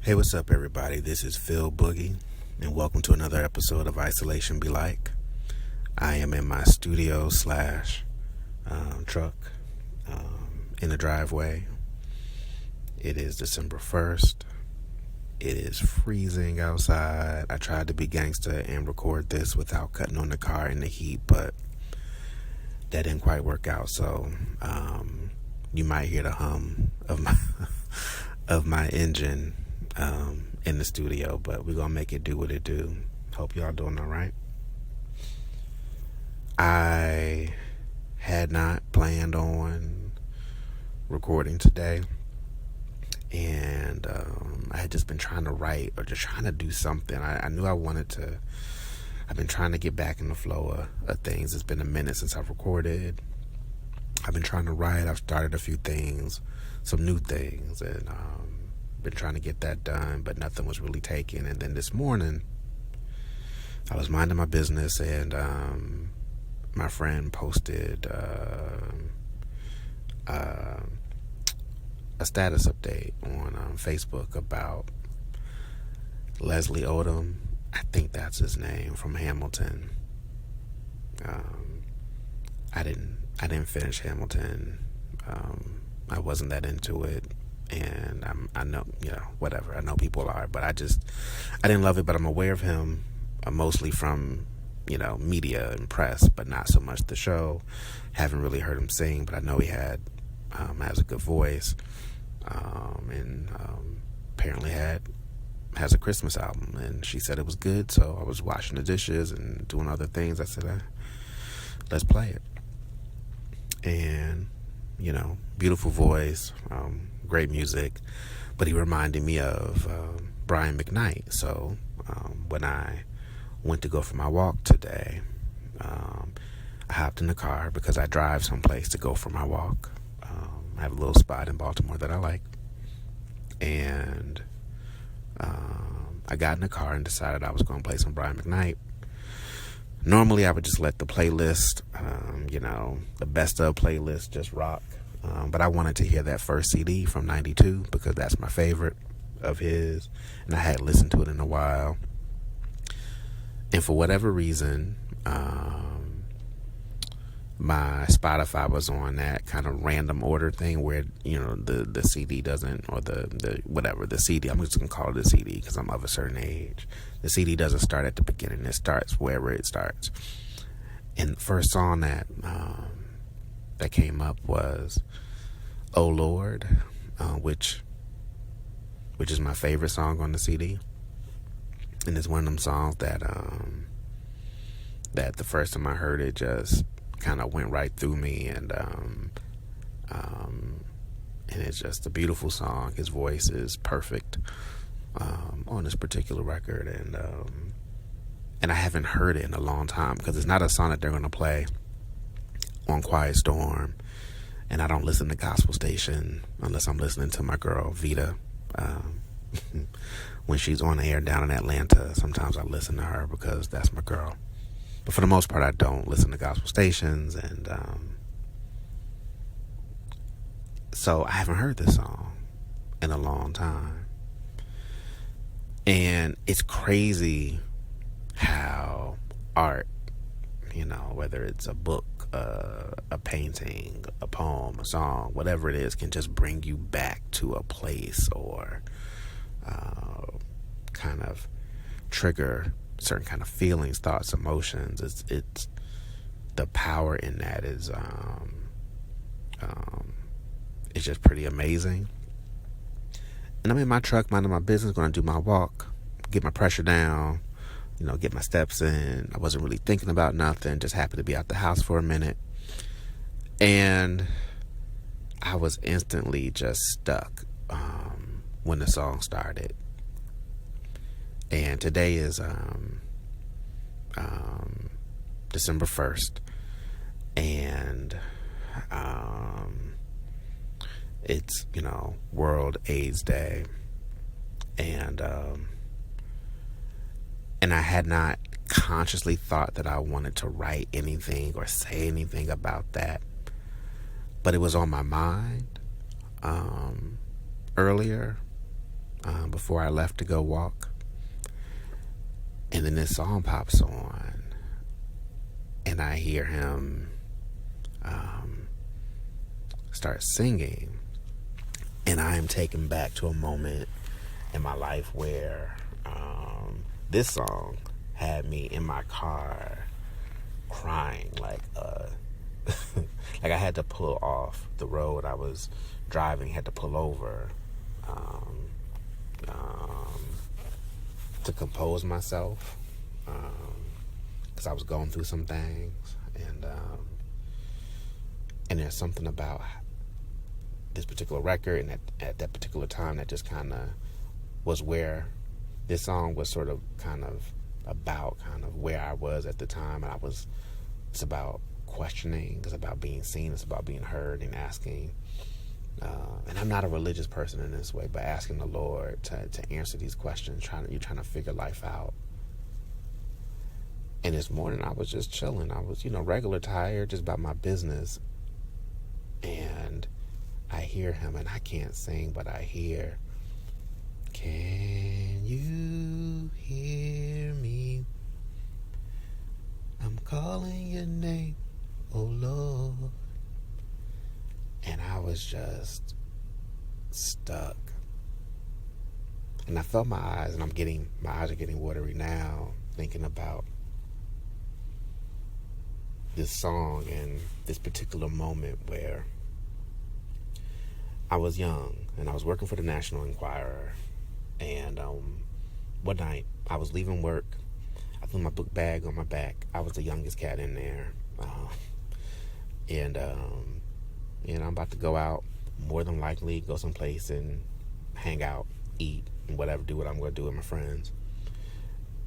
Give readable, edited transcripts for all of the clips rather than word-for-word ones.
Hey, what's up, everybody? This is Phil Boogie, and welcome to another episode of Isolation Be Like. I am in my studio slash truck in the driveway. It is December 1st. It is freezing outside. I tried to be gangster and record this without cutting on the car in the heat, but that didn't quite work out. So you might hear the hum of my engine in the studio, but we're gonna make it do what it do. Hope y'all doing all right. I had not planned on recording today, and I had just been trying to write or just trying to do something. I knew I wanted to. I've been trying to get back in the flow of things. It's been a minute since I've recorded. I've been trying to write. I've started a few things, some new things, and been trying to get that done, but nothing was really taken. And then this morning, I was minding my business, and my friend posted a status update on Facebook about Leslie Odom. I think that's his name, from Hamilton. I didn't finish Hamilton. I wasn't that into it. And I know, whatever. I know people are, but I didn't love it. But I'm aware of him mostly from, media and press, but not so much the show. Haven't really heard him sing, but I know he has a good voice, and apparently has a Christmas album. And she said it was good, so I was washing the dishes and doing other things. I said, let's play it. And beautiful voice. Great music, but he reminded me of Brian McKnight. So when I went to go for my walk today, I hopped in the car because I drive someplace to go for my walk. I have a little spot in Baltimore that I like, and I got in the car and decided I was going to play some Brian McKnight. Normally I would just let the playlist, the best of playlist just rock. But I wanted to hear that first CD from 92 because that's my favorite of his, and I hadn't listened to it in a while. And for whatever reason, my Spotify was on that kind of random order thing where, the CD doesn't, or the CD, I'm just going to call it a CD because I'm of a certain age. The CD doesn't start at the beginning. It starts wherever it starts. And the first song that came up was "Oh Lord," which is my favorite song on the CD, and it's one of them songs that the first time I heard it just kind of went right through me, and it's just a beautiful song. His voice is perfect on this particular record, and I haven't heard it in a long time because it's not a song that they're going to play on Quiet Storm, and I don't listen to gospel station unless I'm listening to my girl Vita when she's on the air down in Atlanta. Sometimes I listen to her because that's my girl, but for the most part I don't listen to gospel stations, and so I haven't heard this song in a long time. And it's crazy how art, whether it's a book, a painting, a poem, a song, whatever it is, can just bring you back to a place or kind of trigger certain kind of feelings, thoughts, emotions. It's the power in that is it's just pretty amazing. And I'm in my truck minding my business, going to do my walk, get my pressure down, get my steps in. I wasn't really thinking about nothing, just happened to be out the house for a minute. And I was instantly just stuck when the song started. And today is December 1st. And it's, World AIDS Day. And I had not consciously thought that I wanted to write anything or say anything about that, but it was on my mind earlier, before I left to go walk. And then this song pops on, and I hear him start singing, and I am taken back to a moment in my life where this song had me in my car crying like like I had to pull off the road I was driving, had to pull over to compose myself because I was going through some things, and there's something about this particular record and at that particular time that just kind of was where this song was sort of kind of about kind of where I was at the time. And it's about questioning, it's about being seen, it's about being heard and asking. And I'm not a religious person in this way, but asking the Lord to answer these questions, you're trying to figure life out. And this morning I was just chilling. I was, regular tired, just about my business. And I hear him, and I can't sing, but I hear, "Can you hear me? I'm calling your name, oh Lord." And I was just stuck. And I felt my eyes, and my eyes are getting watery now, thinking about this song and this particular moment where I was young and I was working for the National Enquirer. And one night I was leaving work. I threw my book bag on my back. I was the youngest cat in there. And I'm about to go out, more than likely go someplace and hang out, eat, and whatever, do what I'm going to do with my friends.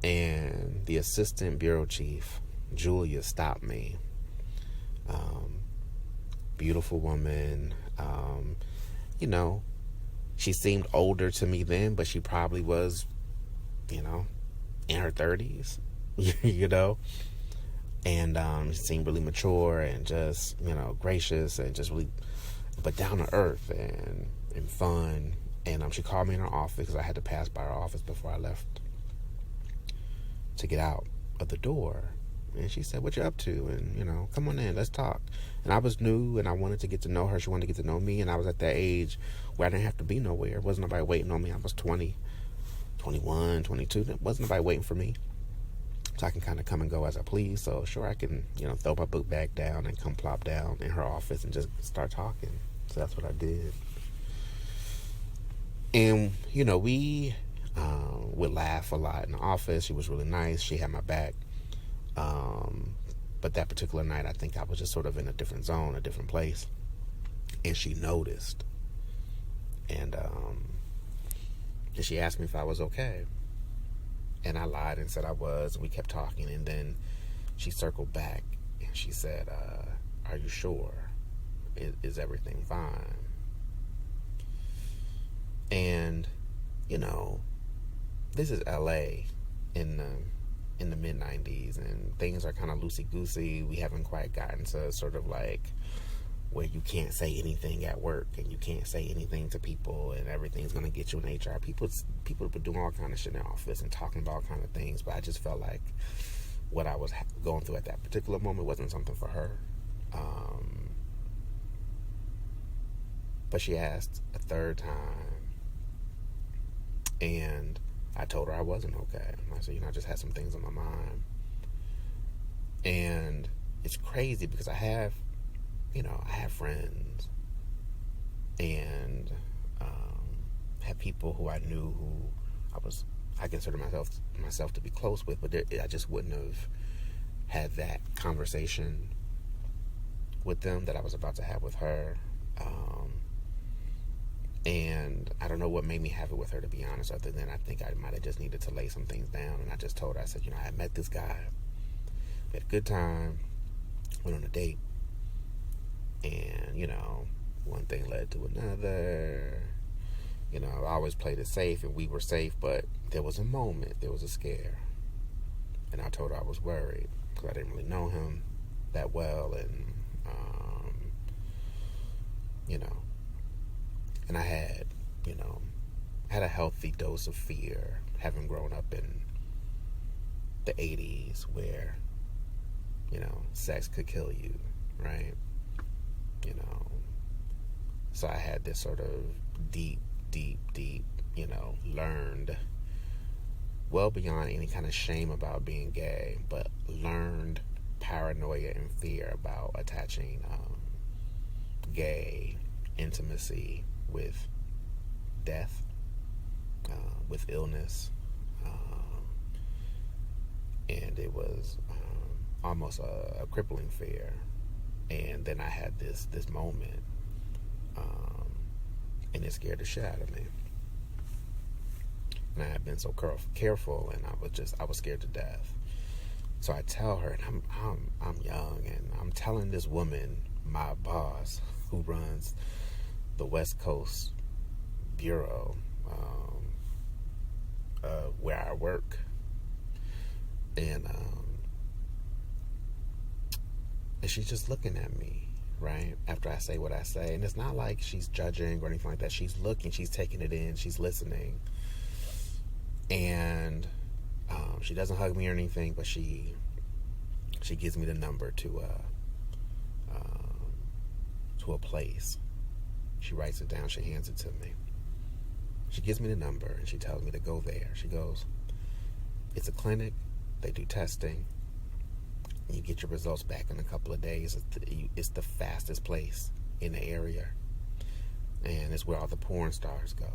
And the assistant bureau chief, Julia, stopped me. Beautiful woman. She seemed older to me then, but she probably was, in her 30s, And she seemed really mature and just, gracious and just really, but down to earth and fun. And she called me in her office because I had to pass by her office before I left to get out of the door. And she said, "What you up to? And, come on in, let's talk." And I was new and I wanted to get to know her. She wanted to get to know me. And I was at that age where I didn't have to be nowhere. Wasn't nobody waiting on me. I was 20, 21, 22. There wasn't nobody waiting for me. So I can kind of come and go as I please. So sure, I can, throw my book bag down and come plop down in her office and just start talking. So that's what I did. And, we would laugh a lot in the office. She was really nice. She had my back. But that particular night, I think I was just sort of in a different zone, a different place. And she noticed. And she asked me if I was okay. And I lied and said I was. And we kept talking. And then she circled back and she said, "Are you sure? Is everything fine?" And, this is LA in the mid-90s, and things are kind of loosey-goosey. We haven't quite gotten to sort of like where you can't say anything at work and you can't say anything to people and everything's going to get you in HR. People were doing all kind of shit in their office and talking about all kind of things, but I just felt like what I was going through at that particular moment wasn't something for her. But she asked a third time, and I told her I wasn't okay. I said, I just had some things on my mind. And it's crazy because I have friends and have people who I knew who I consider myself to be close with, but I just wouldn't have had that conversation with them that I was about to have with her. And I don't know what made me have it with her, to be honest, other than I think I might have just needed to lay some things down. And I just told her, I said, I met this guy. We had a good time. Went on a date. And, one thing led to another. I always played it safe, and we were safe. But there was a moment. There was a scare. And I told her I was worried because I didn't really know him that well. And, and I had, had a healthy dose of fear, having grown up in the 80s where, sex could kill you, right? So I had this sort of deep, learned, well beyond any kind of shame about being gay, but learned paranoia and fear about attaching gay intimacy with death, with illness, and it was almost a crippling fear. And then I had this moment, and it scared the shit out of me. And I had been so careful, and I was scared to death. So I tell her, and I'm young, and I'm telling this woman, my boss, who runs the West Coast bureau, where I work, and she's just looking at me, right, after I say what I say. And it's not like she's judging or anything like that. She's looking, she's taking it in, she's listening. And she doesn't hug me or anything, but she gives me the number to a place. She writes it down, she hands it to me. She gives me the number, and she tells me to go there. She goes, it's a clinic, they do testing, you get your results back in a couple of days. It's the fastest place in the area, and it's where all the porn stars go,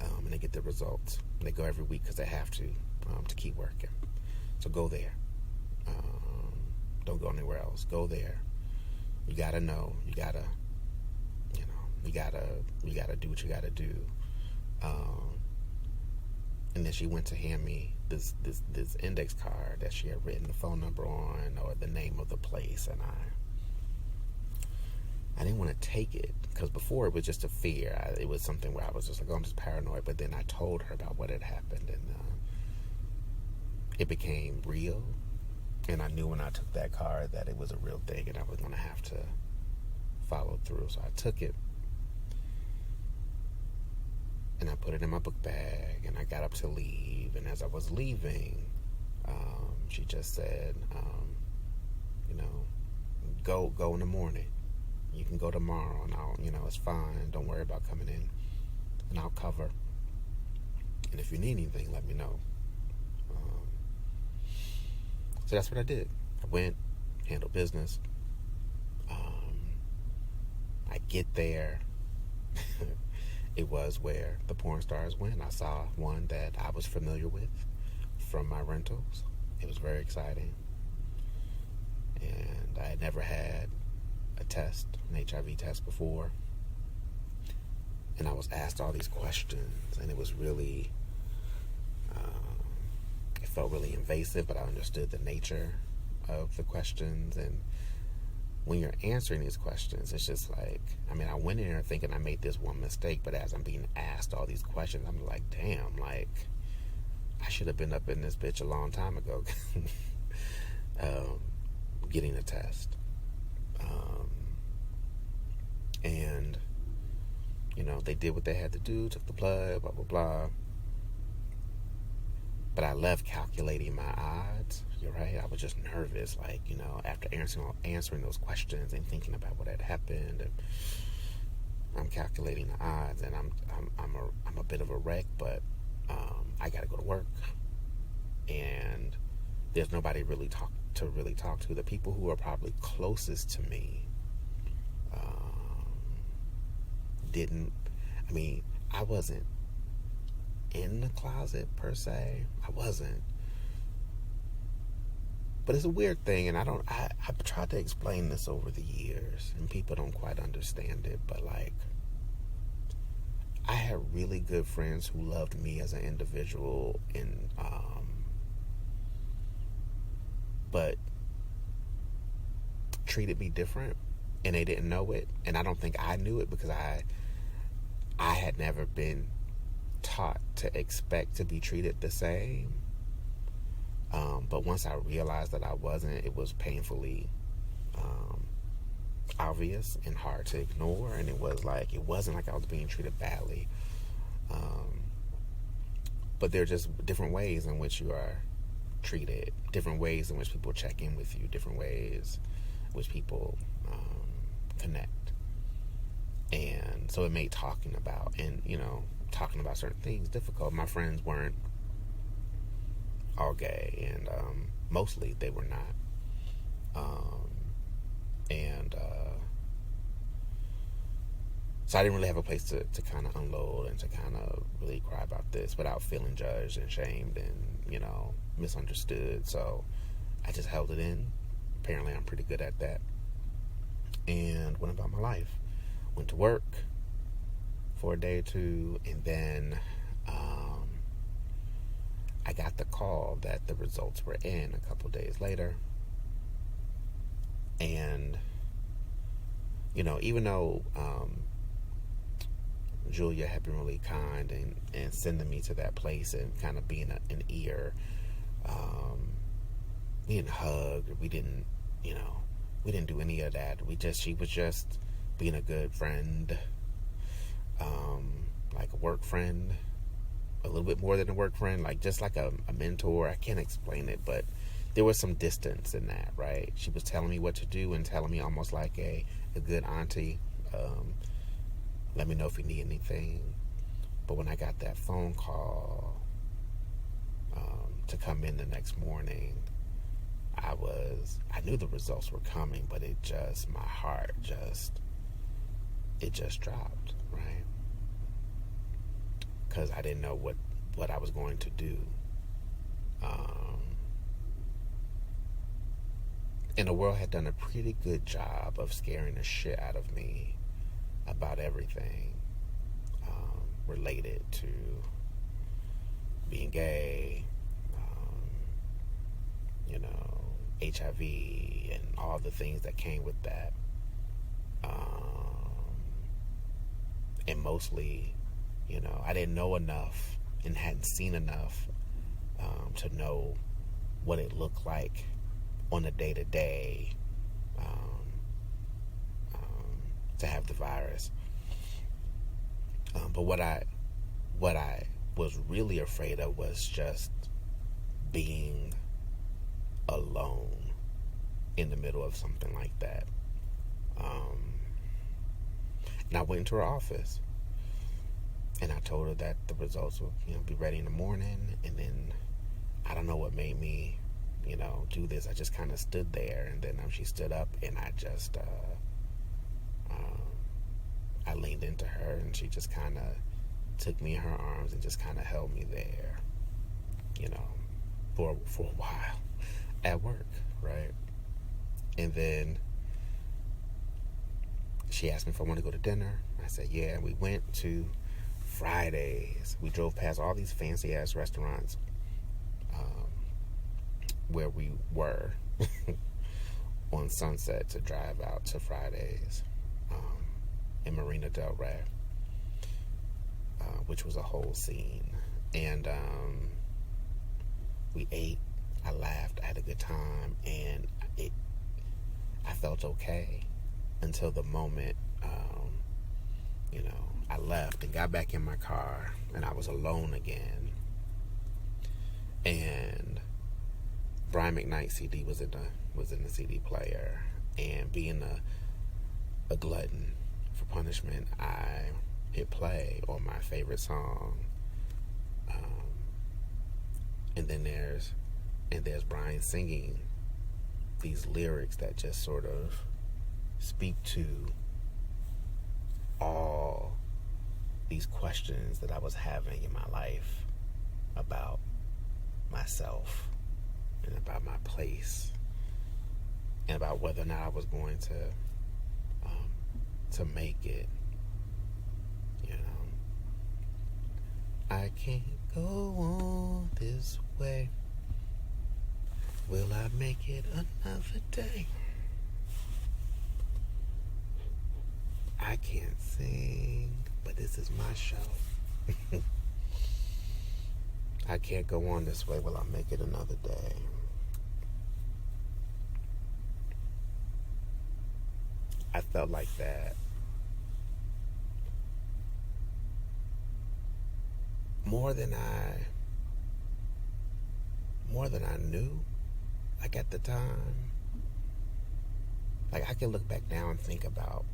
and they get the results. They go every week because they have to keep working. So go there. Don't go anywhere else. Go there. You gotta know. You gotta do what you gotta do. And then she went to hand me this index card that she had written the phone number on, or the name of the place, and I didn't want to take it, because before it was just a fear. It was something where I was just like, oh, I'm just paranoid. But then I told her about what had happened, and it became real. And I knew when I took that card that it was a real thing, and I was going to have to follow through. So I took it, and I put it in my book bag, and I got up to leave. And as I was leaving, she just said, go in the morning. You can go tomorrow, and I'll, it's fine. Don't worry about coming in, and I'll cover. And if you need anything, let me know. So that's what I did. I went, handled business. I get there. It was where the porn stars went. I saw one that I was familiar with from my rentals. It was very exciting. And I had never had an HIV test before. And I was asked all these questions, and it was really, it felt really invasive, but I understood the nature of the questions. And when you're answering these questions, it's just like, I went in there thinking I made this one mistake, but as I'm being asked all these questions, I'm like, damn, like, I should have been up in this bitch a long time ago, getting a test. And, they did what they had to do, took the blood, blah, blah, blah. But I left calculating my odds. You're right. I was just nervous, like, after answering those questions and thinking about what had happened. And I'm calculating the odds, and I'm a bit of a wreck, but I got to go to work, and there's nobody really talk to. The people who are probably closest to me didn't. I wasn't in the closet per se. I wasn't. But it's a weird thing, and I've tried to explain this over the years, and people don't quite understand it, but like, I had really good friends who loved me as an individual, and but treated me different, and they didn't know it, and I don't think I knew it, because I had never been taught to expect to be treated the same. But once I realized that I wasn't, it was painfully obvious and hard to ignore. And it wasn't like I was being treated badly. Um, but there are just different ways in which you are treated, different ways in which people check in with you, different ways in which people connect. And so it made talking about certain things difficult. My friends weren't all gay, and mostly they were not. And so I didn't really have a place to kind of unload and to kind of really cry about this without feeling judged and shamed and, misunderstood. So I just held it in. Apparently I'm pretty good at that. And went about my life. Went to work for a day or two, and then I got the call that the results were in a couple days later. And, even though Julia had been really kind and sending me to that place and kind of being an ear, we didn't hug, we didn't do any of that. She was just being a good friend, like a work friend, a little bit more than a work friend, like just like a mentor. I can't explain it, but there was some distance in that, right? She was telling me what to do and telling me almost like a good auntie, let me know if you need anything. But when I got that phone call to come in the next morning, I knew the results were coming, but my heart just dropped, right? Because I didn't know what I was going to do. And the world had done a pretty good job of scaring the shit out of me about everything related to being gay, HIV, and all the things that came with that. And mostly, I didn't know enough and hadn't seen enough to know what it looked like on a day-to-day to have the virus. But what I was really afraid of was just being alone in the middle of something like that. And I went into her office and I told her that the results would, be ready in the morning. And then I don't know what made me, do this. I just kind of stood there, and then she stood up, and I just, I leaned into her, and she just kind of took me in her arms and just kind of held me there, for a while at work, right? And then she asked me if I wanted to go to dinner. I said, yeah, and we went to Fridays. We drove past all these fancy-ass restaurants where we were on Sunset to drive out to Fridays in Marina Del Rey, which was a whole scene. And we ate, I laughed, I had a good time, and I felt okay until the moment, I left and got back in my car, and I was alone again. And Brian McKnight's CD was in the CD player, and being a glutton for punishment, I hit play on my favorite song, and then there's Brian singing these lyrics that just sort of speak to all these questions that I was having in my life about myself and about my place and about whether or not I was going to make it. I can't go on this way. Will I make it another day? I can't sing, but this is my show. I can't go on this way. Will I make it another day? I felt like that more than I knew, like at the time. Like I can look back now and think about.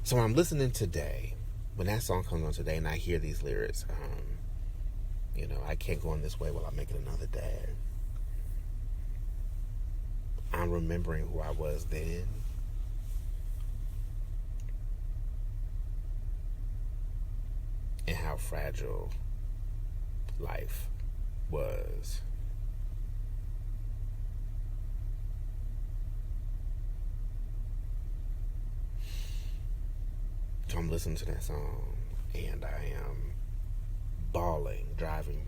So when I'm listening today, when that song comes on today, and I hear these lyrics, I can't go on this way while I make it another day. I'm remembering who I was then. And how fragile life was. So I'm listening to that song, and I am bawling, driving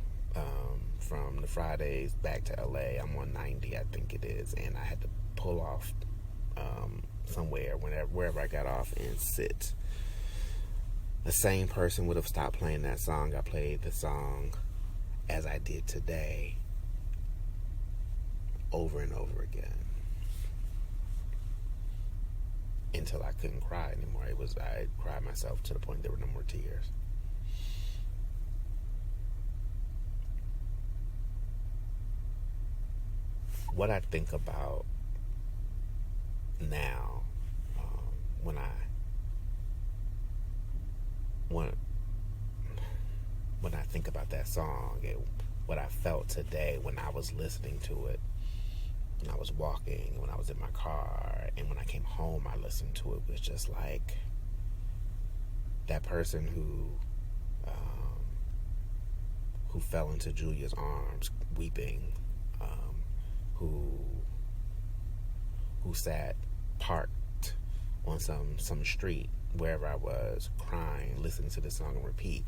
from the Fridays back to LA. I'm on 90, I think it is, and I had to pull off somewhere, wherever I got off, and sit. The same person would have stopped playing that song. I played the song as I did today, over and over again, until I couldn't cry anymore. I cried myself to the point there were no more tears. What I think about now, when I think about that song, and what I felt today when I was listening to it, when I was walking, when I was in my car, and when I came home, I listened to it, was just like that person who fell into Julia's arms, weeping, who sat parked on some street, wherever I was, crying, listening to this song on repeat.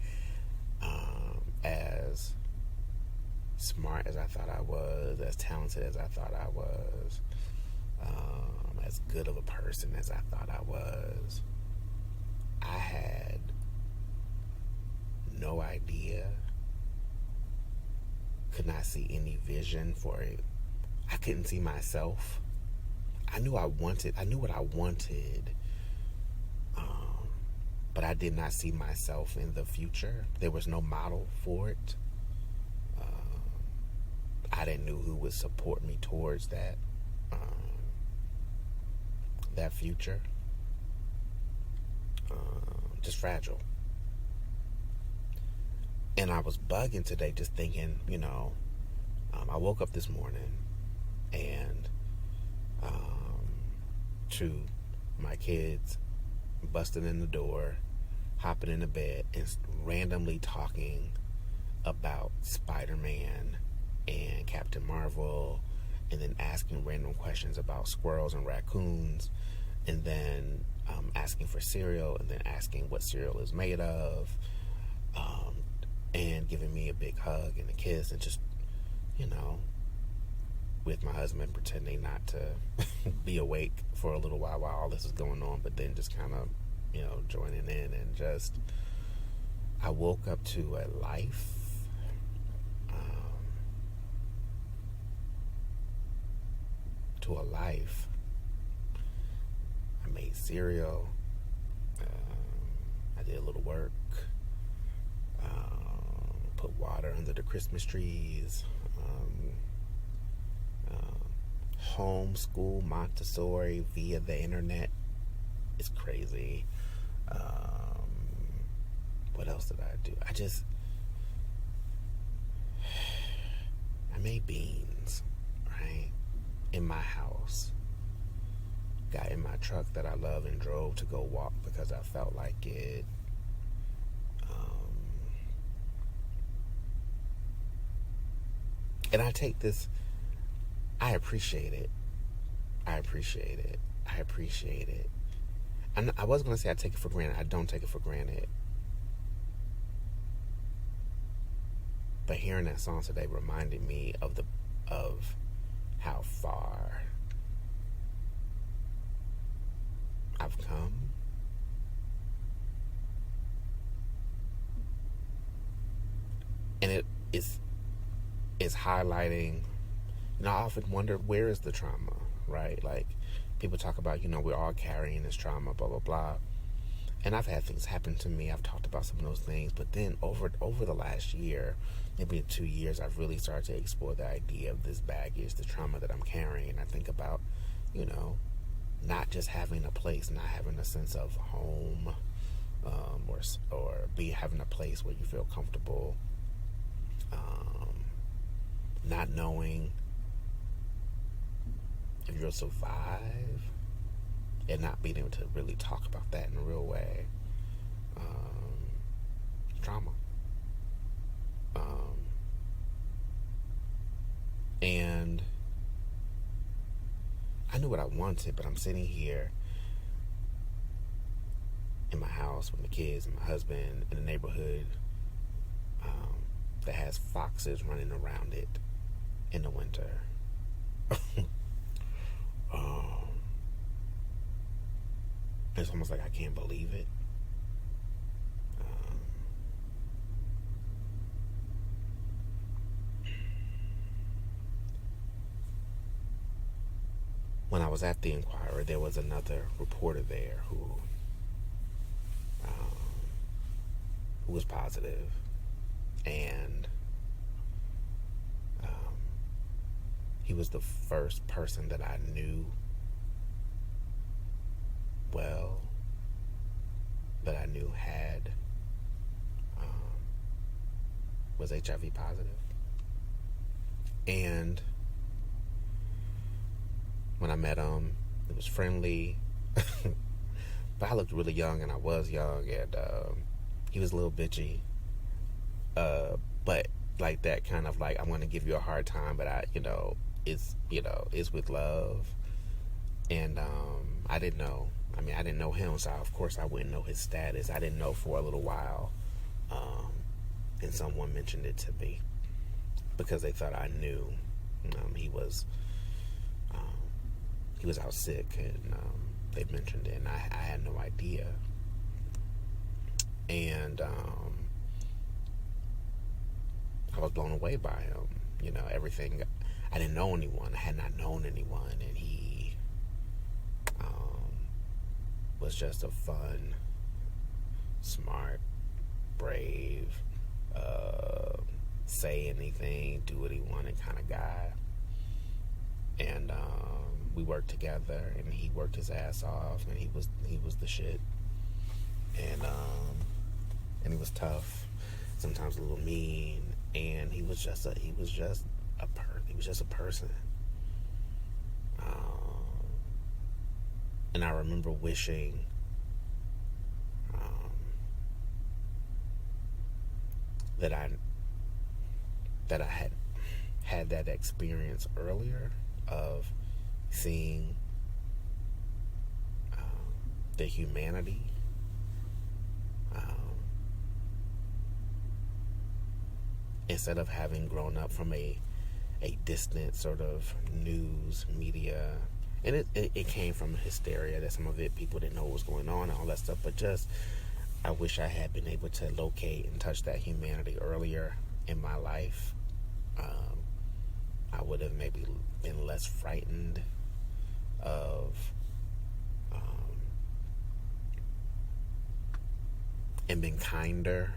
As smart as I thought I was, as talented as I thought I was, as good of a person as I thought I was, I had no idea, could not see any vision for it. I couldn't see myself. I knew what I wanted, but I did not see myself in the future. There was no model for it. I didn't know who would support me towards that future. Just fragile. And I was bugging today, just thinking, I woke up this morning and to my kids busting in the door, hopping in the bed, and randomly talking about Spider-Man and Captain Marvel, and then asking random questions about squirrels and raccoons, and then asking for cereal, and then asking what cereal is made of, and giving me a big hug and a kiss, and just, with my husband pretending not to be awake for a little while all this is going on, but then just kind of, joining in, and just, I woke up to a life, I made cereal, I did a little work, put water under the Christmas trees, homeschool Montessori via the internet. It's crazy. What else did I do? I made beans, right, in my house. Got in my truck that I love and drove to go walk because I felt like it. And I take this, I appreciate it. I was going to say I take it for granted. I don't take it for granted. But hearing that song today reminded me of how far I've come. And it is highlighting, I often wonder, where is the trauma, right? Like, people talk about, we're all carrying this trauma, blah, blah, blah. and I've had things happen to me. I've talked about some of those things, but then over the last year, maybe 2 years, I've really started to explore the idea of this baggage, the trauma that I'm carrying. And I think about, you know, not just having a place, not having a sense of home, or having a place where you feel comfortable, not knowing if you'll survive, and not being able to really talk about that in a real way. Trauma. And I knew what I wanted, but I'm sitting here in my house with my kids and my husband in a neighborhood that has foxes running around it in the winter. It's almost like I can't believe it. When I was at the Inquirer, there was another reporter there who was positive, and he was the first person that I knew well, that I knew had was HIV positive. And when I met him, it was friendly. But I looked really young, and I was young, and he was a little bitchy. But like that kind of like, I'm going to give you a hard time, but it's with love. And I didn't know. I didn't know him, so of course I wouldn't know his status. I didn't know for a little while. And someone mentioned it to me because they thought I knew. He was out sick, and they mentioned it, and I had no idea. And I was blown away by him. Everything. I didn't know anyone. I had not known anyone, and he was just a fun, smart, brave, say anything, do what he wanted kind of guy. And we worked together, and he worked his ass off, and he was the shit. And he was tough, sometimes a little mean, and he was just a person. And I remember wishing that I had that experience earlier of seeing the humanity instead of having grown up from a distant sort of news media. And it came from hysteria, that some of it people didn't know what was going on and all that stuff, but just I wish I had been able to locate and touch that humanity earlier in my life. I would have maybe been less frightened of and been kinder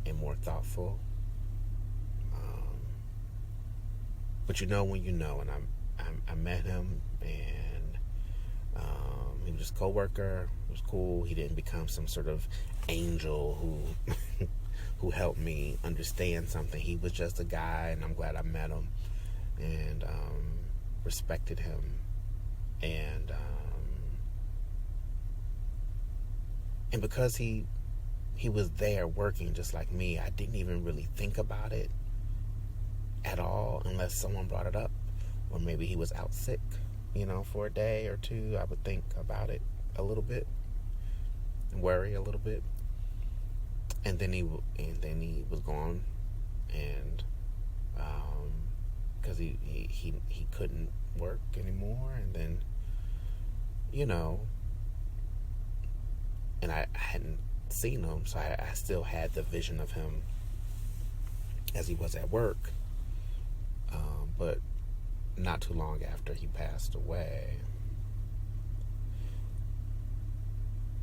and more thoughtful. But when you know, and I met him, and he was just a co-worker. It was cool. He didn't become some sort of angel who helped me understand something. He was just a guy, and I'm glad I met him and respected him. And because he was there working just like me, I didn't even really think about it at all unless someone brought it up, or maybe he was out sick, for a day or two. I would think about it a little bit and worry a little bit, and then he was gone, and because he couldn't work anymore, and then and I hadn't seen him, so I still had the vision of him as he was at work. But not too long after he passed away,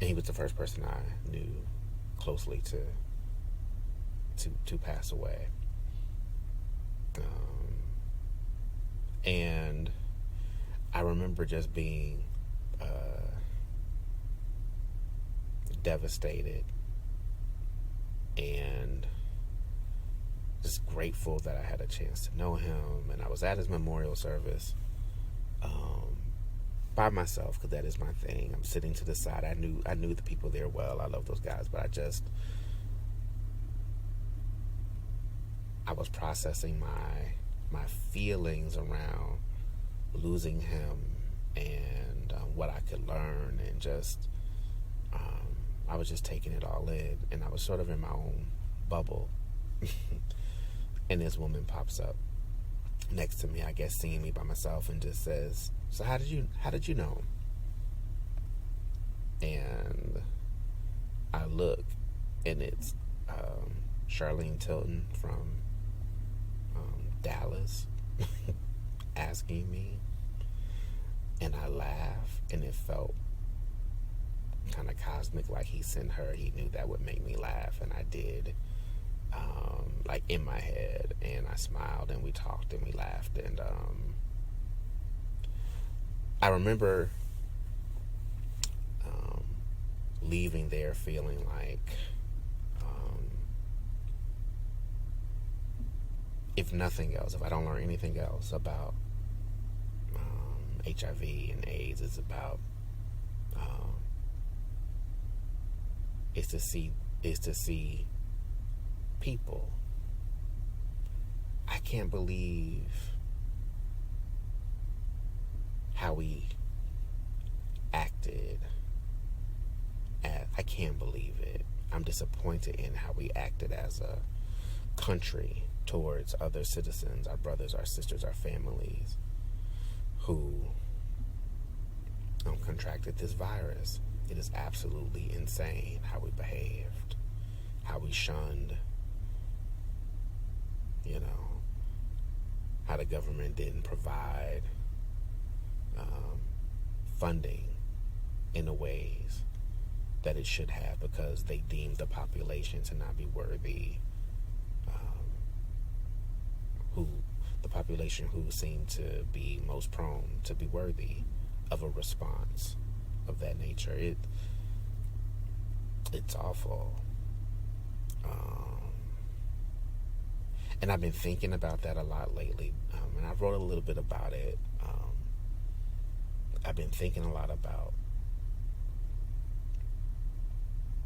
and he was the first person I knew closely to pass away. And I remember just being devastated and just grateful that I had a chance to know him. And I was at his memorial service by myself, because that is my thing. I'm sitting to the side. I knew the people there well. I love those guys, but I was processing my feelings around losing him and what I could learn, and just I was just taking it all in, and I was sort of in my own bubble. And this woman pops up next to me, I guess seeing me by myself, and just says, "So how did you know him?" And I look, and it's Charlene Tilton from Dallas asking me, and I laugh, and it felt kind of cosmic, like he sent her. He knew that would make me laugh, and I did. Like in my head, and I smiled, and we talked, and we laughed, and I remember leaving there feeling like, if nothing else, if I don't learn anything else about HIV and AIDS, it's about is to see people. I can't believe how we acted. I can't believe it. I'm disappointed in how we acted as a country towards other citizens, our brothers, our sisters, our families, who contracted this virus. It is absolutely insane how we behaved, how we shunned, how the government didn't provide funding in the ways that it should have, because they deemed the population to not be worthy, the population who seemed to be most prone to be worthy of a response of that nature. It's awful. And I've been thinking about that a lot lately, and I wrote a little bit about it. I've been thinking a lot about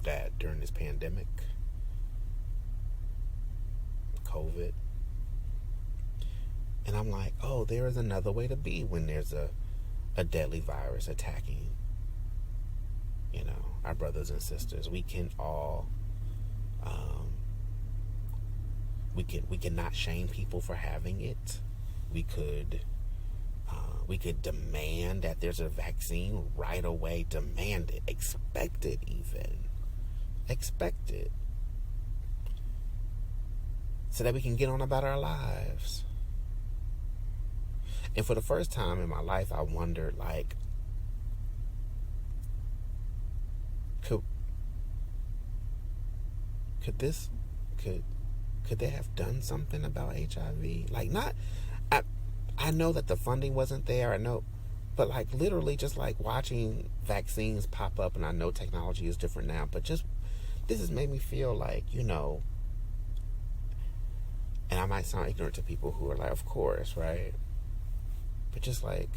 that during this pandemic, COVID. And I'm like, oh, there is another way to be when there's a deadly virus attacking, our brothers and sisters. We can all, we cannot shame people for having it. We could demand that there's a vaccine right away. Demand it. Expect it even. Expect it. So that we can get on about our lives. And for the first time in my life, I wondered, like, could they have done something about HIV? Like, I know that the funding wasn't there. I know, but like literally just like watching vaccines pop up, and I know technology is different now, but just this has made me feel like, and I might sound ignorant to people who are like, of course, right? But just like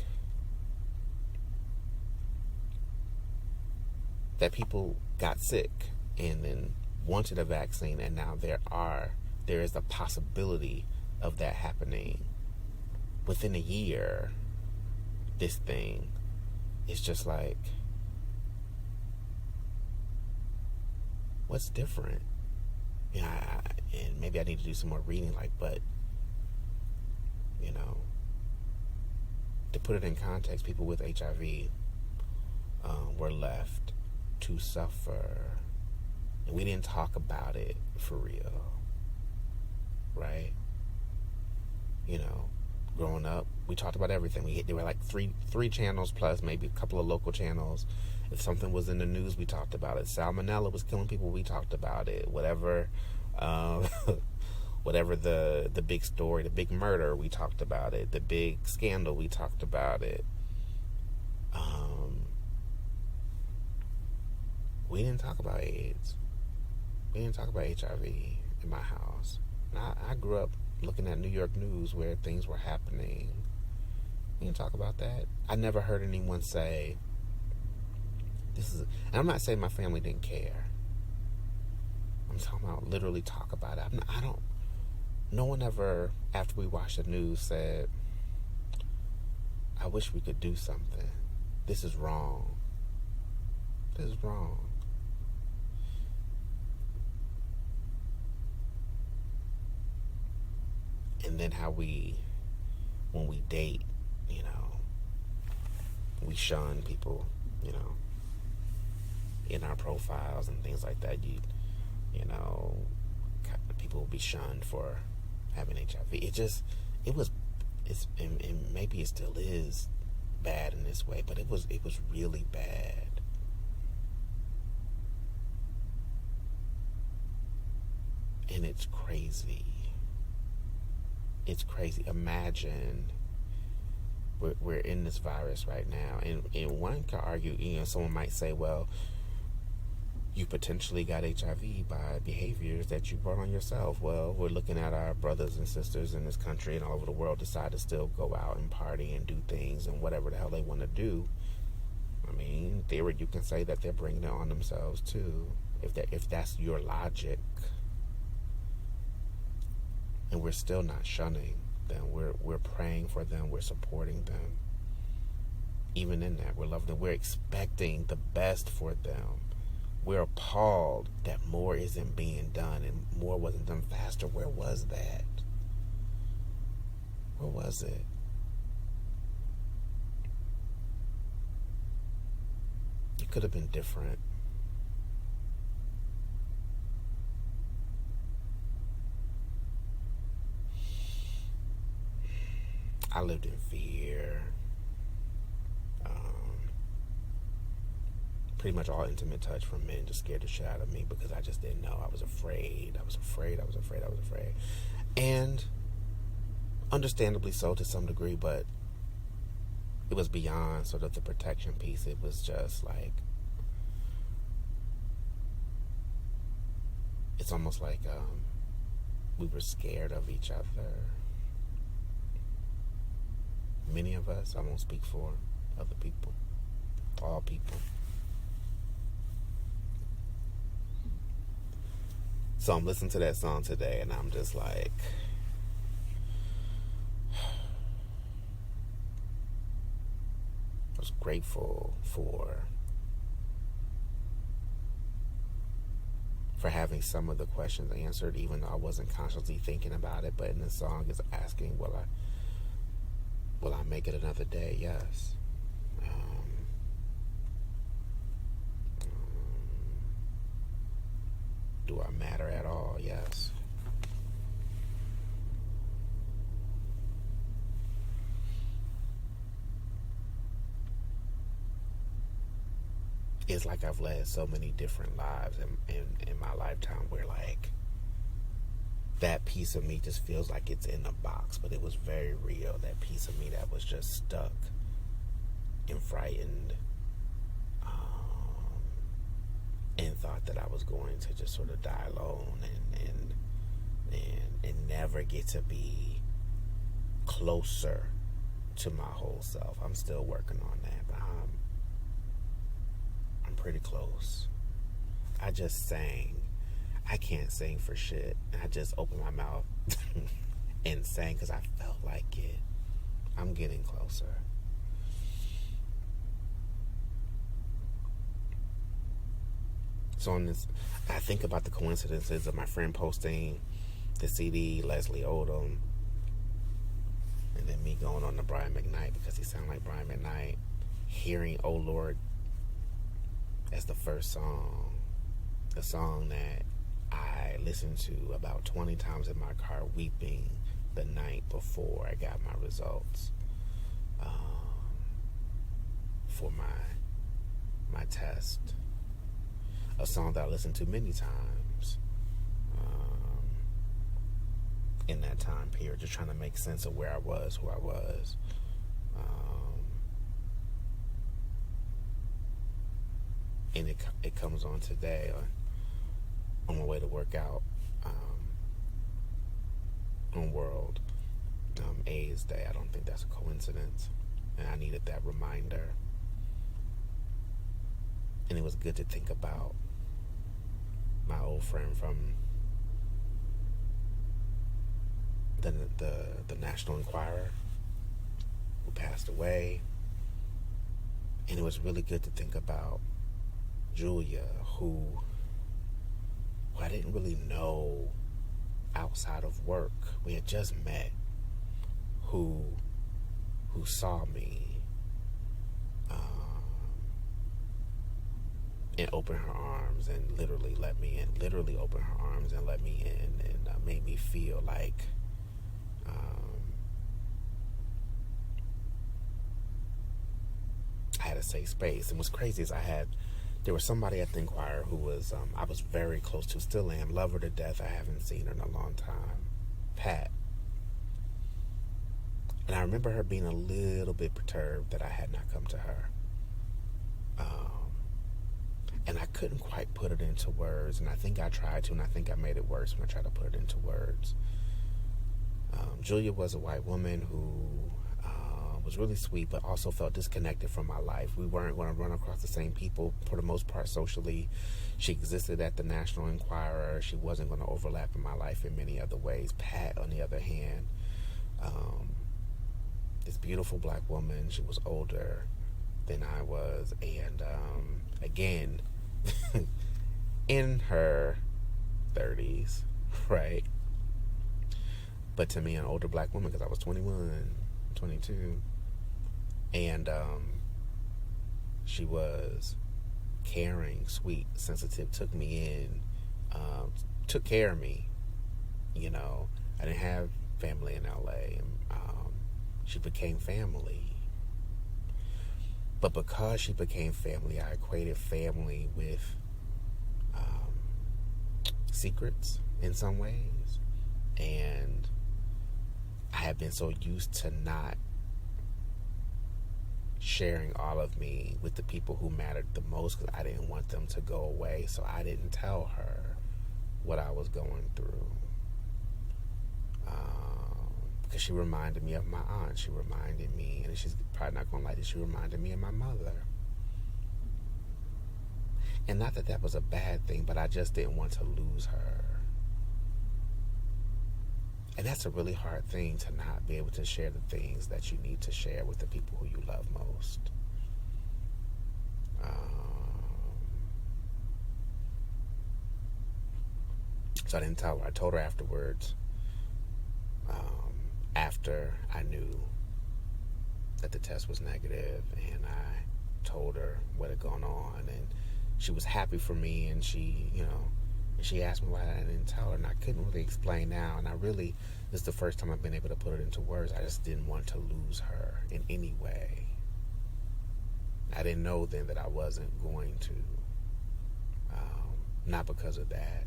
that people got sick and then wanted a vaccine, and now there is the possibility of that happening within a year. This thing is just like, what's different? And maybe I need to do some more reading, but to put it in context, people with HIV were left to suffer, and we didn't talk about it for real, right? Growing up, we talked about everything. There were like three channels plus maybe a couple of local channels, If something was in the news, we talked about it. Salmonella was killing people, we talked about it. Whatever, uh, whatever the big story, the big murder, we talked about it. The big scandal, we talked about it. We didn't talk about AIDS. We didn't talk about HIV in my house. I grew up looking at New York news where things were happening. We didn't talk about that. I never heard anyone say, this is, and I'm not saying my family didn't care. I'm talking about literally talk about it. No one ever, after we watched the news, said, I wish we could do something. This is wrong. This is wrong. And then how when we date, we shun people, in our profiles and things like that. People will be shunned for having HIV. And maybe it still is bad in this way, but it was really bad. And it's crazy. It's crazy. Imagine we're in this virus right now, and one could argue, someone might say, well, you potentially got HIV by behaviors that you brought on yourself. Well, we're looking at our brothers and sisters in this country and all over the world decide to still go out and party and do things and whatever the hell they want to do. I mean, in theory, you can say that they're bringing it on themselves too, if that's your logic. And we're still not shunning them. We're praying for them. We're supporting them. Even in that, we're loving them. We're expecting the best for them. We're appalled that more isn't being done and more wasn't done faster. Where was that? Where was it? It could have been different. I lived in fear. Pretty much all intimate touch from men just scared the shit out of me because I just didn't know. I was afraid. And understandably so to some degree, but it was beyond sort of the protection piece. It was just like, it's almost like we were scared of each other. Many of us, I won't speak for other people, all people. So I'm listening to that song today and I'm just like, I was grateful for having some of the questions answered, even though I wasn't consciously thinking about it. But in the song is asking, will I make it another day? Yes. Do I matter at all? Yes. It's like I've led so many different lives in my lifetime where like that piece of me just feels like it's in a box, but it was very real. That piece of me that was just stuck and frightened, and thought that I was going to just sort of die alone and never get to be closer to my whole self. I'm still working on that, but I'm pretty close. I just sang. I can't sing for shit. I just opened my mouth and sang because I felt like it. I'm getting closer. So on this, I think about the coincidences of my friend posting the CD, Leslie Odom, and then me going on to Brian McKnight because he sounded like Brian McKnight, hearing Oh Lord as the first song, the song that I listened to about 20 times in my car, weeping the night before I got my results for my my test, a song that I listened to many times in that time period, just trying to make sense of where I was, who I was. And it comes on today on my way to work out on World AIDS Day. I don't think that's a coincidence, and I needed that reminder. And it was good to think about my old friend from the National Enquirer who passed away. And it was really good to think about Julia, who I didn't really know outside of work. We had just met, who saw me and opened her arms and literally let me in, literally opened her arms and let me in, and made me feel like I had a safe space. And what's crazy is there was somebody at the Enquirer who was I was very close to, still am, love her to death. I haven't seen her in a long time, Pat. And I remember her being a little bit perturbed that I had not come to her. And I couldn't quite put it into words, and I think I tried to, and I think I made it worse when I tried to put it into words. Julia was a white woman who was really sweet, but also felt disconnected from my life. We weren't going to run across the same people for the most part socially. She existed at the National Enquirer. She wasn't going to overlap in my life in many other ways. Pat, on the other hand, this beautiful black woman. She was older than I was, and again, in her 30s, right? But to me, an older black woman, because I was 21, 22, and she was caring, sweet, sensitive, took me in, took care of me. You know, I didn't have family in LA, and she became family. But because she became family, I equated family with secrets in some ways. And I have been so used to not sharing all of me with the people who mattered the most, because I didn't want them to go away. So I didn't tell her what I was going through. Because she reminded me of my aunt. She reminded me, and she's probably not going to like this, she reminded me of my mother. And not that that was a bad thing, but I just didn't want to lose her. And that's a really hard thing, to not be able to share the things that you need to share with the people who you love most. So I didn't tell her. I told her afterwards, after I knew that the test was negative, and I told her what had gone on, and she was happy for me, and she asked me why I didn't tell her, and I couldn't really explain now, and this is the first time I've been able to put it into words. I just didn't want to lose her in any way. I didn't know then that I wasn't going to, not because of that.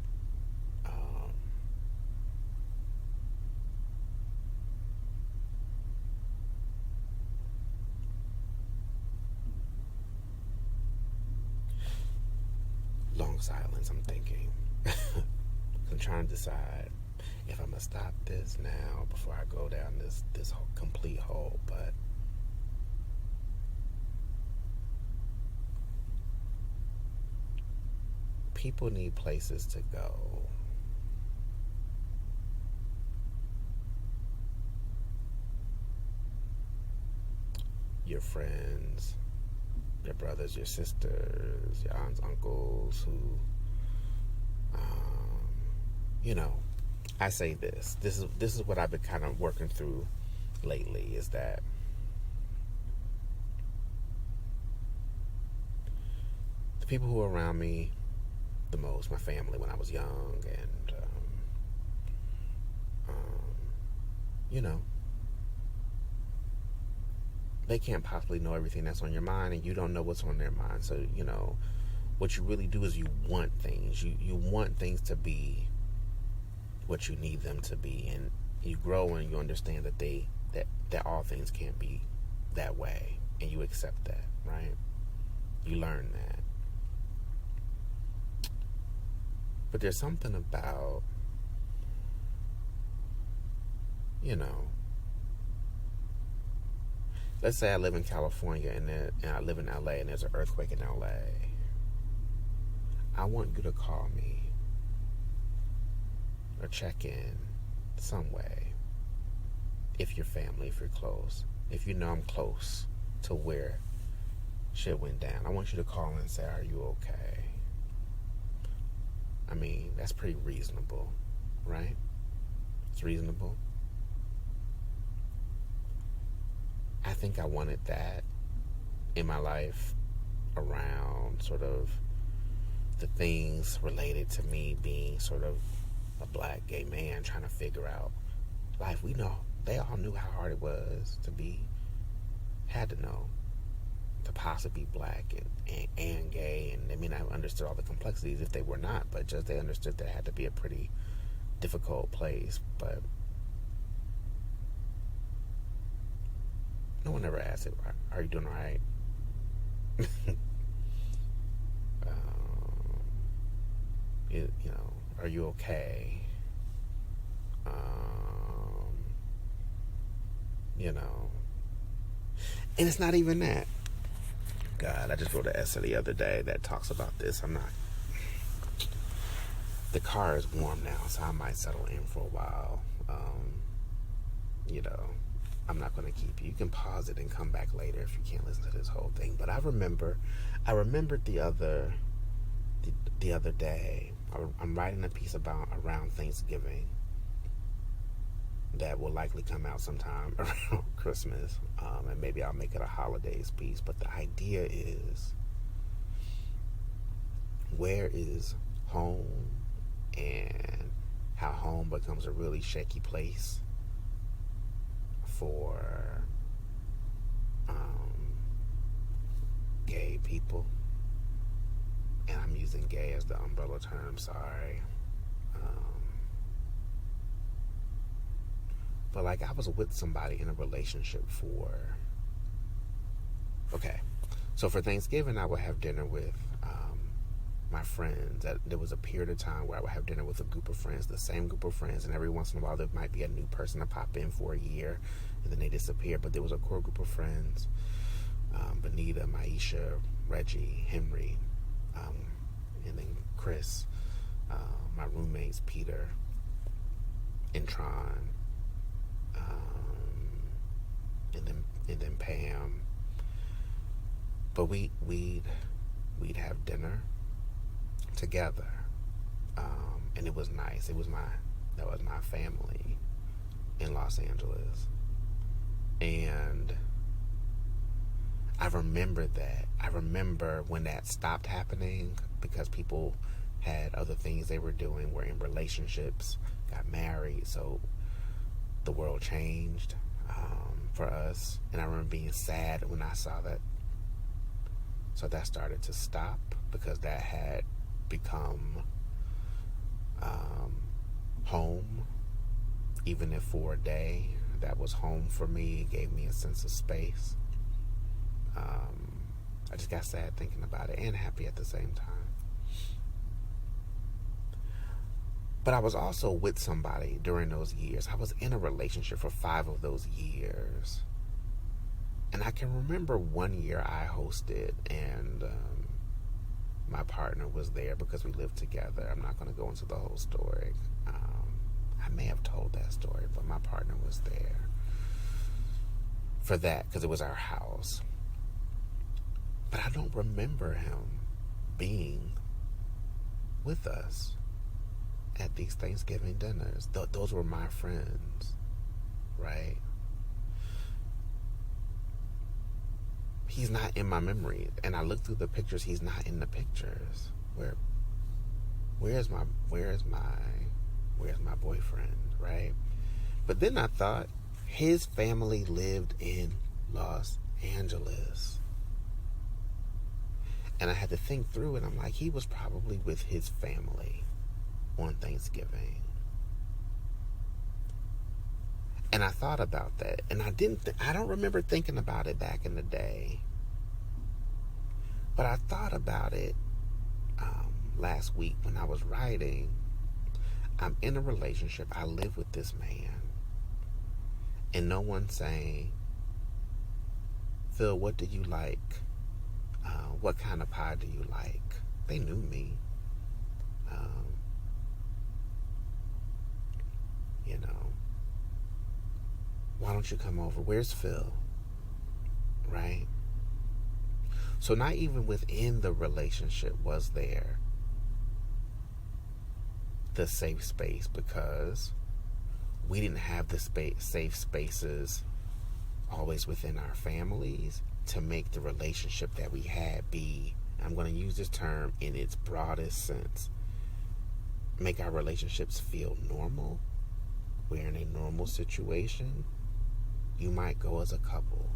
Long silence, I'm thinking. I'm trying to decide if I'm going to stop this now before I go down this complete hole. But people need places to go. Your friends, your brothers, your sisters, your aunts, uncles, who, I say this is what I've been kind of working through lately, is that the people who are around me the most, my family when I was young, and, they can't possibly know everything that's on your mind, and you don't know what's on their mind. So, what you really do is you want things. You want things to be what you need them to be, and you grow and you understand that all things can't be that way, and you accept that, right? You learn that. But there's something about, let's say I live in California and I live in LA and there's an earthquake in LA. I want you to call me or check in some way. If you're family, if you're close, if you know I'm close to where shit went down, I want you to call and say, are you okay? I mean, that's pretty reasonable, right? It's reasonable. I think I wanted that in my life around sort of the things related to me being sort of a black gay man trying to figure out life. We know they all knew how hard it was to be, had to know, to possibly be black and gay. And I mean, I understood all the complexities if they were not, but just they understood that it had to be a pretty difficult place. But no one ever asked it, are you doing all right? Are you okay? And it's not even that. God, I just wrote an essay the other day that talks about this. The car is warm now, so I might settle in for a while. I'm not going to keep you. You can pause it and come back later if you can't listen to this whole thing. But I remembered the other day. I'm writing a piece around Thanksgiving that will likely come out sometime around Christmas, and maybe I'll make it a holidays piece. But the idea is, where is home, and how home becomes a really shaky place for gay people. And I'm using gay as the umbrella term, sorry. But I was with somebody in a relationship so for Thanksgiving I would have dinner with my friends. There was a period of time where I would have dinner with a group of friends, the same group of friends, and every once in a while there might be a new person to pop in for a year and then they disappear. But there was a core group of friends, Benita, Maisha, Reggie, Henry, and then Chris, my roommates Peter and Tron, and then Pam. But we'd have dinner together, and it was nice. That was my family in Los Angeles, and I remember that. I remember when that stopped happening because people had other things they were doing, were in relationships, got married, so the world changed for us. And I remember being sad when I saw that. So that started to stop because that had become home. Even if for a day, that was home for me. It gave me a sense of space. I just got sad thinking about it and happy at the same time. But I was also with somebody during those years. I was in a relationship for 5 of those years. And I can remember one year I hosted, and my partner was there because we lived together. I'm not going to go into the whole story. I may have told that story, but my partner was there for that because it was our house. But I don't remember him being with us at these Thanksgiving dinners. Those were my friends, right? He's not in my memory. And I look through the pictures, he's not in the pictures. Where's my boyfriend, right? But then I thought his family lived in Los Angeles. And I had to think through it. I'm like, he was probably with his family on Thanksgiving. And I thought about that. And I don't remember thinking about it back in the day. But I thought about it last week when I was writing. I'm in a relationship. I live with this man. And no one's saying, Phil, what do you like? What kind of pie do you like? They knew me. You know, why don't you come over? Where's Phil? Right? So not even within the relationship was there the safe space, because we didn't have the safe spaces always within our families to make the relationship that we had be, I'm going to use this term in its broadest sense, make our relationships feel normal. We're in a normal situation. You might go as a couple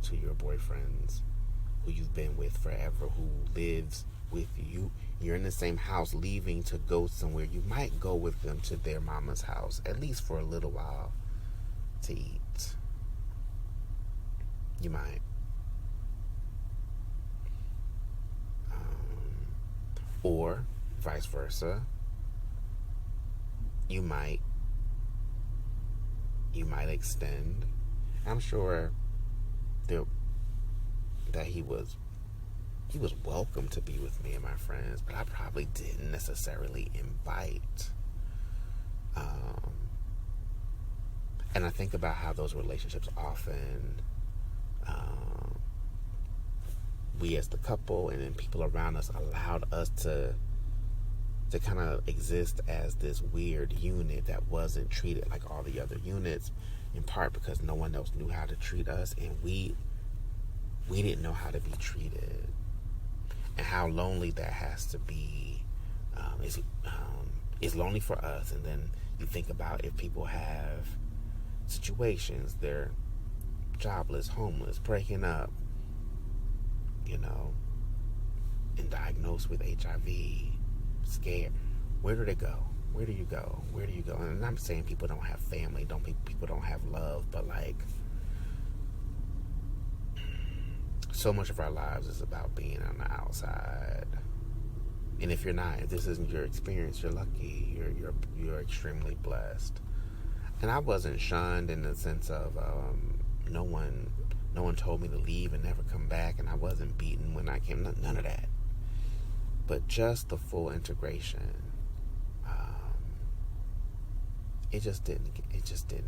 to your boyfriends who you've been with forever, who lives with you. You're in the same house, leaving to go somewhere. You might go with them to their mama's house, at least for a little while, to eat. You might. Or vice versa. You might extend. I'm sure that he was welcome to be with me and my friends, but I probably didn't necessarily invite. And I think about how those relationships often, we as the couple and then people around us allowed us to kind of exist as this weird unit that wasn't treated like all the other units, in part because no one else knew how to treat us, and we didn't know how to be treated, and how lonely that has to be. It's lonely for us. And then you think about if people have situations, they're jobless, homeless, breaking up, and diagnosed with HIV, scared. Where do they go? Where do you go? Where do you go? And I'm saying people don't have family, people don't have love, but like, so much of our lives is about being on the outside. And if this isn't your experience, you're lucky. You're extremely blessed. And I wasn't shunned in the sense of no one told me to leave and never come back, and I wasn't beaten when I came. None of that. But just the full integration. It just didn't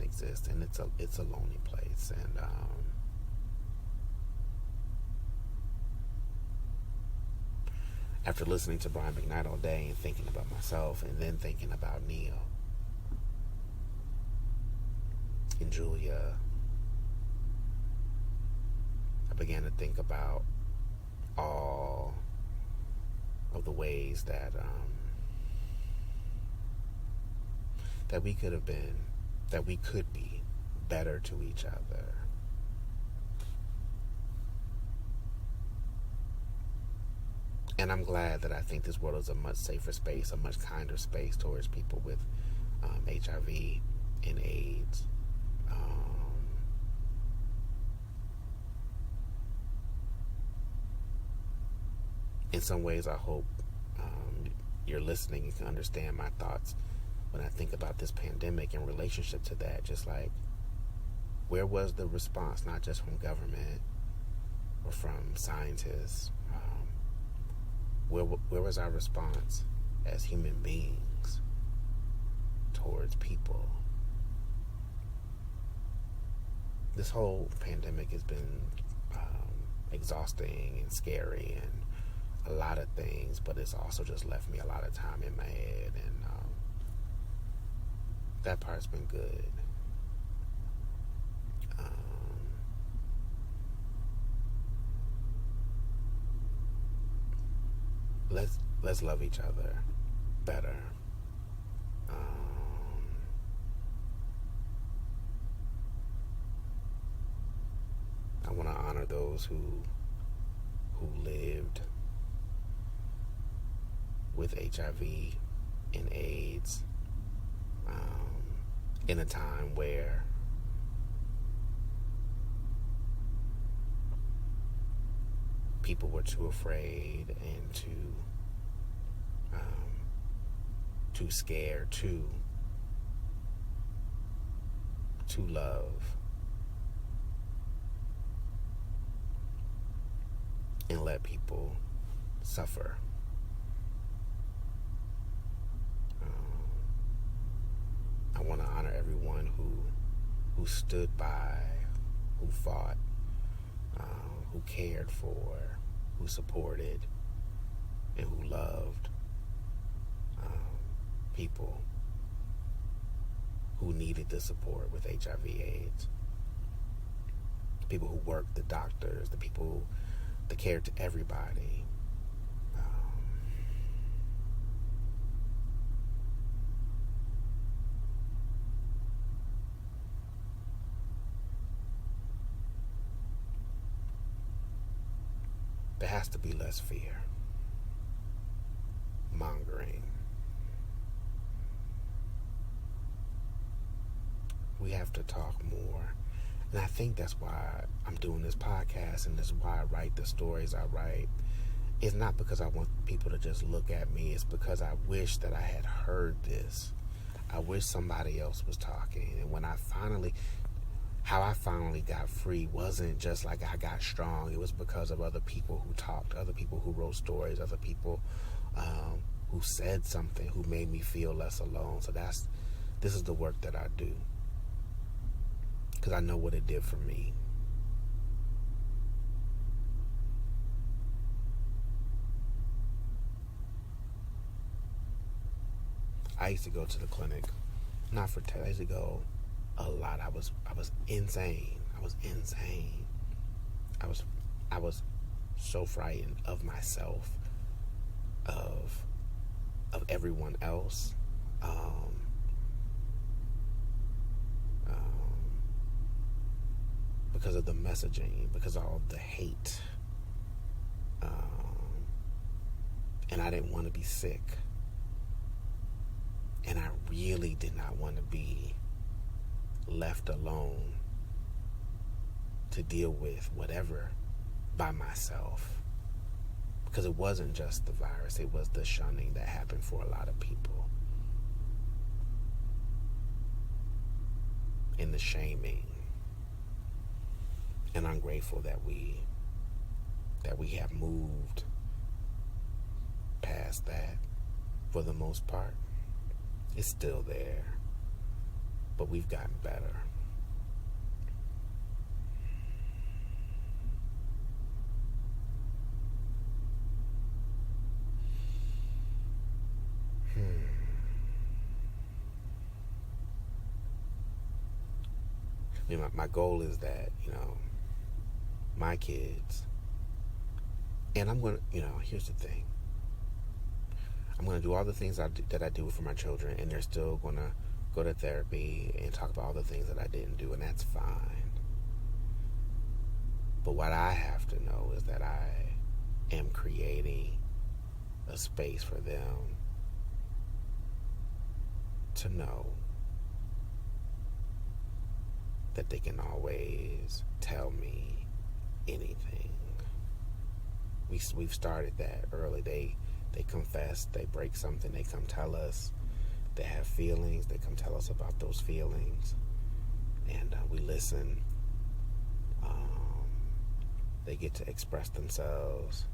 exist, and it's a lonely place. And after listening to Brian McKnight all day and thinking about myself, and then thinking about Neil and Julia, I began to think about all of the ways that we could have been, that we could be better to each other. And I'm glad that I think this world is a much safer space, a much kinder space towards people with HIV and AIDS. In some ways, I hope you're listening and can understand my thoughts when I think about this pandemic in relationship to that. Just like, where was the response, not just from government or from scientists? Where was our response as human beings towards people? This whole pandemic has been exhausting and scary and a lot of things, but it's also just left me a lot of time in my head, and that part's been good. Let's love each other better. I want to honor those who lived with HIV and AIDS in a time where people were too afraid and too scared to love and let people suffer. I want to honor everyone who stood by, who fought, who cared for, who supported, and who loved people who needed the support with HIV/AIDS. People who worked, the doctors, the people that cared to everybody. There has to be less fear mongering. We have to talk more. And I think that's why I'm doing this podcast, and this is why I write the stories I write. It's not because I want people to just look at me. It's because I wish that I had heard this. I wish somebody else was talking. And how I finally got free wasn't just like I got strong. It was because of other people who talked, other people who wrote stories, other people who said something, who made me feel less alone. So this is the work that I do, because I know what it did for me. I used to go to the clinic, not for tests. I used to go a lot. I was insane. I was insane. I was so frightened of myself, of everyone else. Because of the messaging, because of all the hate. And I didn't want to be sick. And I really did not want to be left alone to deal with whatever by myself. Because it wasn't just the virus, it was the shunning that happened for a lot of people. And the shaming. And I'm grateful that we have moved past that for the most part. It's still there, but we've gotten better. I mean, my goal is that, my kids, and I'm going to, here's the thing. I'm going to do all the things that I do for my children, and they're still going to go to therapy and talk about all the things that I didn't do, and that's fine. But what I have to know is that I am creating a space for them to know that they can always tell me anything. We've started that early. They confess, they break something, they come tell us. They have feelings, they come tell us about those feelings. And we listen. They get to express themselves.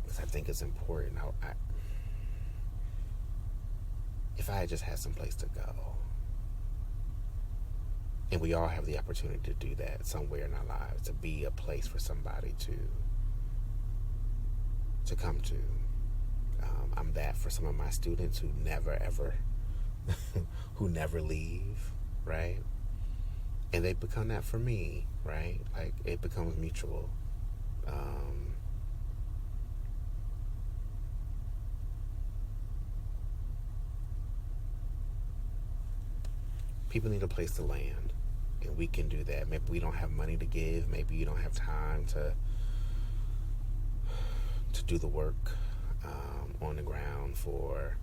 Because I think it's important. If I had just had some place to go, and we all have the opportunity to do that somewhere in our lives, to be a place for somebody to come to. I'm that for some of my students who never ever who never leave, right? And they become that for me, right? Like, it becomes mutual. People need a place to land. And we can do that. Maybe we don't have money to give. Maybe you don't have time to do the work on the ground for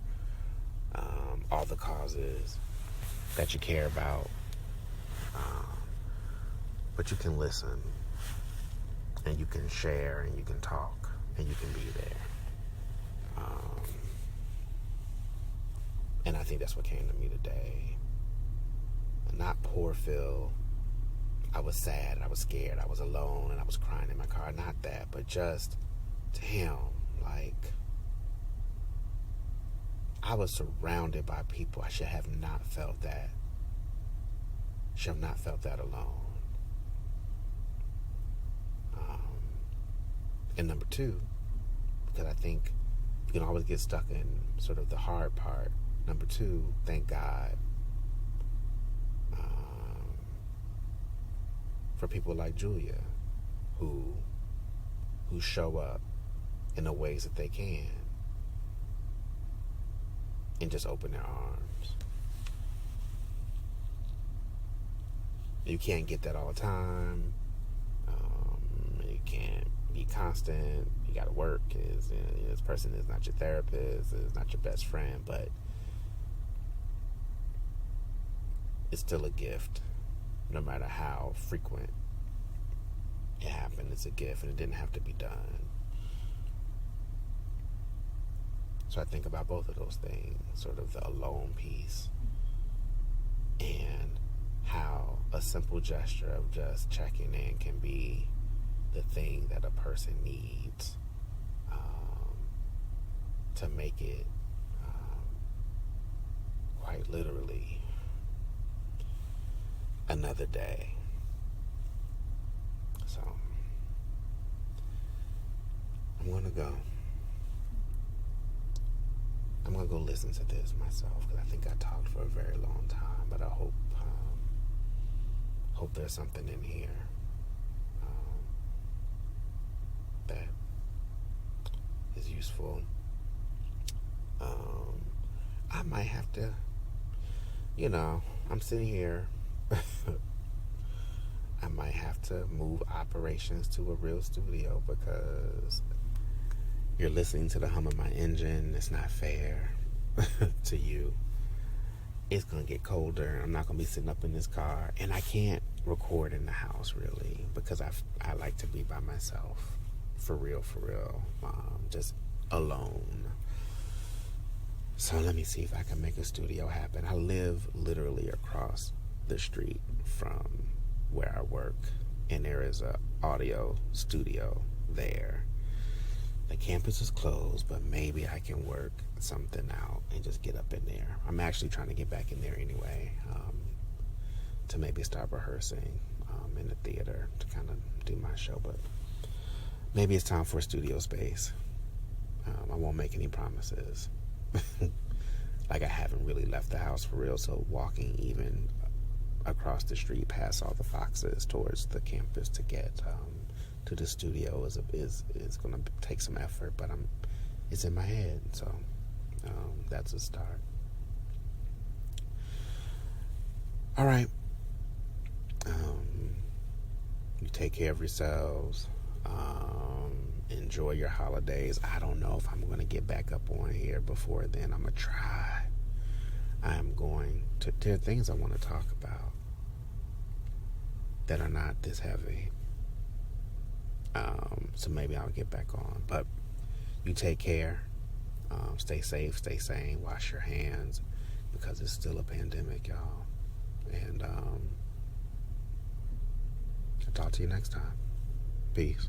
all the causes that you care about. But you can listen, and you can share, and you can talk, and you can be there. And I think that's what came to me today. Not poor Phil. I was sad, I was scared, I was alone, and I was crying in my car. Not that, but just, damn, like, I was surrounded by people. I should have not felt that. Should have not felt that alone. And number two, because I think you can always get stuck in sort of the hard part. Number two, thank God for people like Julia who show up in the ways that they can and just open their arms. You can't get that all the time. You can't be constant. You got to work. This person is not your therapist. Is not your best friend, but it's still a gift. No matter how frequent it happened, it's a gift, and it didn't have to be done. So I think about both of those things, sort of the alone piece, and how a simple gesture of just checking in can be the thing that a person needs to make it quite literally another day. So I'm gonna go listen to this myself, because I think I talked for a very long time, but I hope there's something in here that is useful. I might have to, I'm sitting here. I might have to move operations to a real studio, because you're listening to the hum of my engine. It's not fair to you. It's going to get colder. I'm not going to be sitting up in this car. And I can't record in the house, really, because I like to be by myself. For real. Just alone. So let me see if I can make a studio happen. I live literally across the street from where I work, and there is a audio studio there. The campus is closed, but maybe I can work something out and just get up in there. I'm actually trying to get back in there anyway, to maybe start rehearsing in the theater to kind of do my show. But maybe it's time for a studio space. I won't make any promises. Like, I haven't really left the house for real, so walking even across the street past all the Foxes towards the campus to get to the studio is going to take some effort, but it's in my head, so that's a start. All right. You take care of yourselves. Enjoy your holidays. I don't know if I'm going to get back up on here before then. I'm going to try. There are things I want to talk about that are not this heavy. So maybe I'll get back on. But you take care. Stay safe, stay sane, wash your hands, because it's still a pandemic, y'all. And I'll talk to you next time. Peace.